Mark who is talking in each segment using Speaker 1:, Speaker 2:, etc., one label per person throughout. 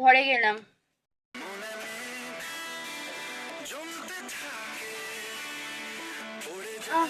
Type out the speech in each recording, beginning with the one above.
Speaker 1: ঘরে গেলাম। আহ,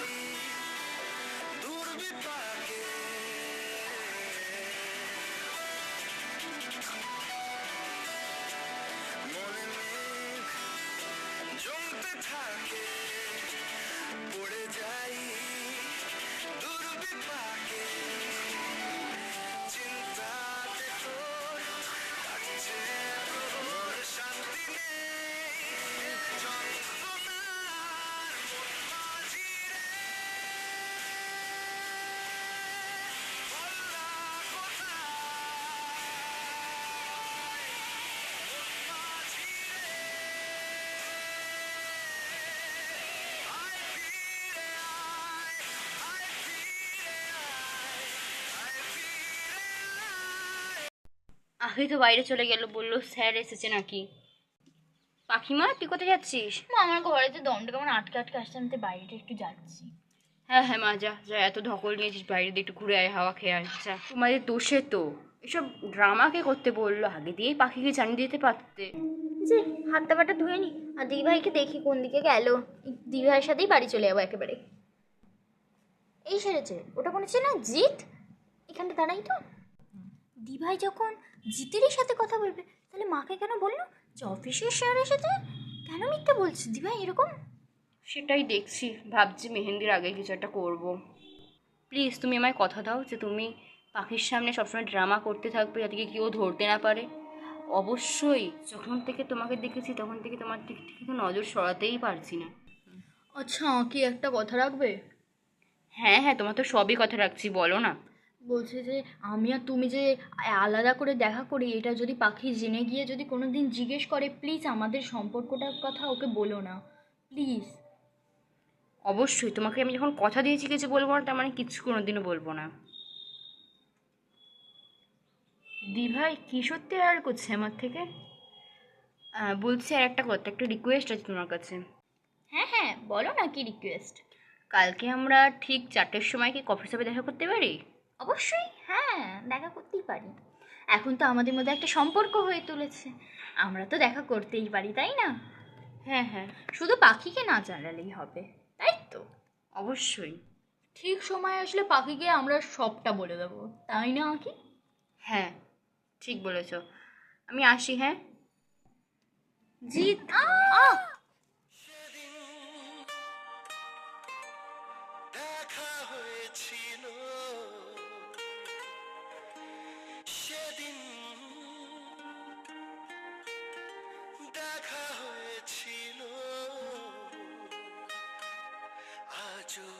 Speaker 1: আহি তো বাইরে চলে গেল, বললো স্যার এসেছে নাকি। পাখিমা, তুই কোথায় যাচ্ছিস?
Speaker 2: মা, আমার ঘরে যে দমটা কেমন আটকে আটকে আসছে, আমি তো বাইরে একটু যাচ্ছি।
Speaker 1: হ্যাঁ হ্যাঁ মা, যা যা, এত ধকল নিয়েছিস, বাইরে দিয়ে একটু ঘুরে আয়, হাওয়া খেয়ে আয়। আচ্ছা, তোমাদের দোষে তো এসব ড্রামাকে করতে বললো, আগে দিয়েই পাখিকে জানিয়ে দিতে পারতে।
Speaker 2: যে হাতটা পাটা ধুয়ে নি, আর দিদিভাইকে দেখি কোন দিকে গেল। দিদিভাইয়ের সাথেই বাড়ি চলে যাবো একেবারে। এই সেরেছে, ওটা মনে হচ্ছে না জিৎ, এখানটা দাঁড়াই তো। দিভাই যখন জিতেরই সাথে কথা বলবে, তাহলে মাকে কেন বললো যে অফিসের স্যার এসেছে? কেন মিথ্যা বলছে দিভাই এরকম?
Speaker 1: সেটাই দেখছি, ভাবছি মেহেন্দির আগে কিছু একটা করবো। প্লিজ তুমি আমায় কথা দাও যে তুমি পাখির সামনে সবসময় ড্রামা করতে থাকবে, যাতে কি কেউ ধরতে না পারে। অবশ্যই, যখন থেকে তোমাকে দেখেছি তখন থেকে তোমার দিক থেকে তো নজর সরাতেই পারছি না।
Speaker 2: আচ্ছা, কি একটা কথা রাখবে?
Speaker 1: হ্যাঁ হ্যাঁ, তোমার তো সবই কথা রাখছি, বলো না।
Speaker 2: বলছে যে আমি আর তুমি যে আলাদা করে দেখা করি, এটা যদি পাখি জেনে গিয়ে যদি কোনো দিন জিজ্ঞেস করে, প্লিজ আমাদের সম্পর্কটার কথা ওকে বলো না, প্লিজ।
Speaker 1: অবশ্যই, তোমাকে আমি যখন কথা দিয়েছি কিছু বলবো না, তার মানে কিছু কোনোদিনও বলবো না। দিভাই কি সত্যি আর করছে আমার থেকে? বলছি, আর একটা কথা, একটা রিকোয়েস্ট আছে তোমার কাছে।
Speaker 2: হ্যাঁ হ্যাঁ, বলো না কি রিকোয়েস্ট।
Speaker 1: কালকে আমরা ঠিক 4টের সময় কি কফি শপে দেখা করতে পারি?
Speaker 2: অবশ্যই, হ্যাঁ, দেখা করতেই পারি। এখন তো আমাদের মধ্যে একটা সম্পর্ক হয়ে তুলেছে, আমরা তো দেখা করতেই পারি, তাই না?
Speaker 1: হ্যাঁ হ্যাঁ,
Speaker 2: শুধু পাখিকে না জানালেই হবে, তাই তো?
Speaker 1: অবশ্যই।
Speaker 2: ঠিক সময় আসলে পাখিকে আমরা সবটা বলে দেবো, তাই না কি?
Speaker 1: হ্যাঁ, ঠিক বলেছ। আমি আসি, হ্যাঁ।
Speaker 2: জিৎ, আহ
Speaker 3: দেখা হয়েছিল সেদিন, দেখা হয়েছিল আজও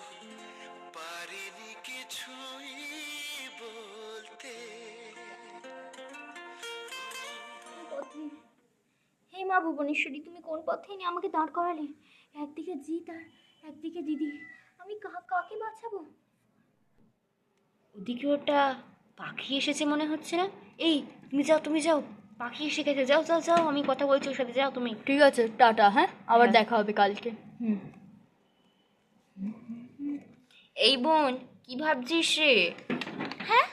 Speaker 3: পারিনি কিছুই বলতে।
Speaker 2: পথে, হে মা ভুবনেশ্বরী, তুমি কোন পথে নিয়ে আমাকে দাঁড় করালে? একদিকে জিৎ আর একদিকে দিদি, আমি কাকে বাঁচাবো?
Speaker 1: ওদিকে ওটা পাখি এসেছে মনে হচ্ছে না? এই, তুমি যাও তুমি যাও, পাখি এসে গেছে, যাও যাও যাও, আমি কথা বলছি ওর সাথে, যাও তুমি।
Speaker 2: ঠিক আছে, টাটা, হ্যাঁ, আবার
Speaker 1: হ্যাঁ।
Speaker 2: দেখা হবে কালকে। হুম।
Speaker 1: এই বোন, কি ভাবছিস রে?
Speaker 2: হ্যাঁ,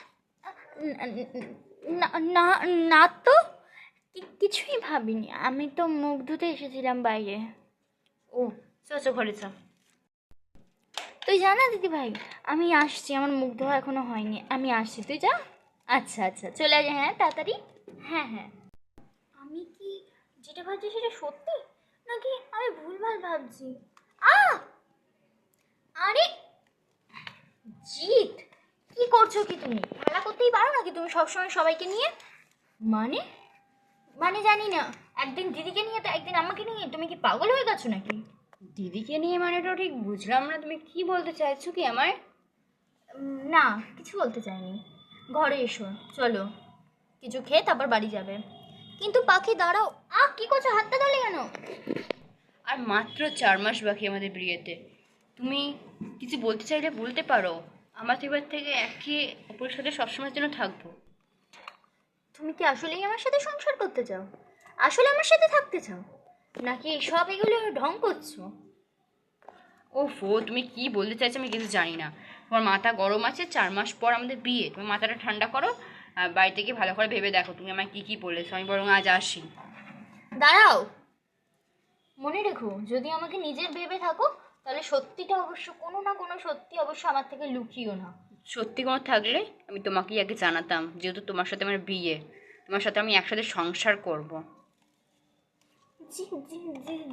Speaker 2: না না, না তো, কিছুই ভাবিনি, আমি তো মুখ ধুতে এসেছিলাম বাইরে।
Speaker 1: ও, চো চো ঘরে চো।
Speaker 2: তুই জানা দিদি ভাই, আমি আসছি, আমার মুখ ধোয়া এখনো হয়নি, আমি আসছি, তুই যা। আচ্ছা আচ্ছা, চলে আয়, হ্যাঁ তাড়াতাড়ি। হ্যাঁ হ্যাঁ। আমি কি যেটা ভাবছি সেটা সত্যি, নাকি আমি ভুলভাল ভাবছি? আ আরে জিৎ, কি করছো কি তুমি? খেলা করতেই পারো নাকি তুমি সবসময় সবাইকে নিয়ে? মানে মানে জানি না, একদিন দিদিকে নিয়ে তো একদিন আমাকে নিয়ে, তুমি কি পাগল হয়ে গেছো নাকি?
Speaker 1: দিদিকে নিয়ে মানেটা ঠিক বুঝলাম না, তুমি কি বলতে চাইছো কি আমায়?
Speaker 2: না, কিছু বলতে চাইনি। ঘরে এসো, চলো, কিছু খেয়ে তারপর বাড়ি যাবে। কিন্তু পাখি দাঁড়াও, কি করছো, হাতটা ধরলে কেন?
Speaker 1: আর মাত্র 4 মাস বাকি আমাদের বিয়েতে, তুমি কিছু বলতে চাইলে বলতে পারো। আমার তো এবার থেকে একে অপরের সাথে সবসময়ের জন্য থাকবো।
Speaker 2: তুমি কি আসলেই আমার সাথে সংসার করতে চাও? আসলে আমার সাথে থাকতে চাও, নাকি সব এগুলো ঢং করছো?
Speaker 1: ওফো, তুমি কি বলতে চাইছো আমি কিছু জানি না। তোমার মাথা গরম আছে, 4 মাস পর আমাদের বিয়ে, তুমি মাথাটা ঠান্ডা করো। আর বাড়িতে গিয়ে ভালো করে ভেবে দেখো তুমি আমায় কী কী বলেছো। আমি বরং আজ আসি।
Speaker 2: দাঁড়াও, মনে রেখো যদি আমাকে নিজের ভেবে থাকো তাহলে সত্যিটা অবশ্য কোনো না কোনো সত্যি অবশ্য আমার থেকে লুকিও না।
Speaker 1: সত্যি কোনো থাকলে আমি তোমাকেই আগে জানাতাম, যেহেতু তোমার সাথে আমার বিয়ে, তোমার সাথে আমি একসাথে সংসার করব।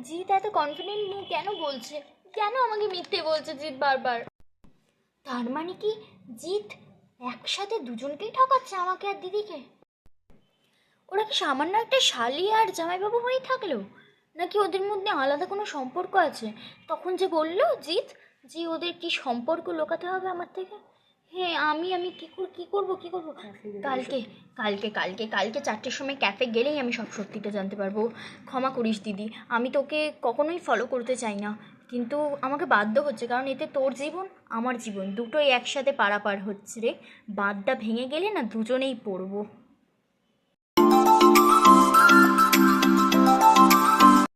Speaker 2: জিৎ এত কনফিডেন্ট নিয়ে কেন বলছে, কেন আমাকে মিথ্যে বলছে জিৎ বারবার? তার মানে কি জিৎ একসাথে দুজনকেই ঠকাচ্ছে, আমাকে আর দিদিকে? ওরা কি সামান্য একটা শালি আর জামাইবাবু হয়েই থাকলো, নাকি ওদের মধ্যে আলাদা কোনো সম্পর্ক আছে? তখন যে বললো জিৎ যে ওদের কি সম্পর্ক লুকাতে হবে আমার থেকে। হ্যাঁ, আমি কি করব কালকে কালকে কালকে কালকে 4টের সময় ক্যাফে গেলেই আমি সব সত্যিটা জানতে পারবো। ক্ষমা করিস দিদি, আমি তোকে কখনোই ফলো করতে চাই না, কিন্তু আমাকে বাধ্য হচ্ছে, কারণ এতে তোর জীবন আমার জীবন দুটোই একসাথে পারাপার হচ্ছে রে। বাঁধটা ভেঙে গেলে না দুজনেই পড়বো।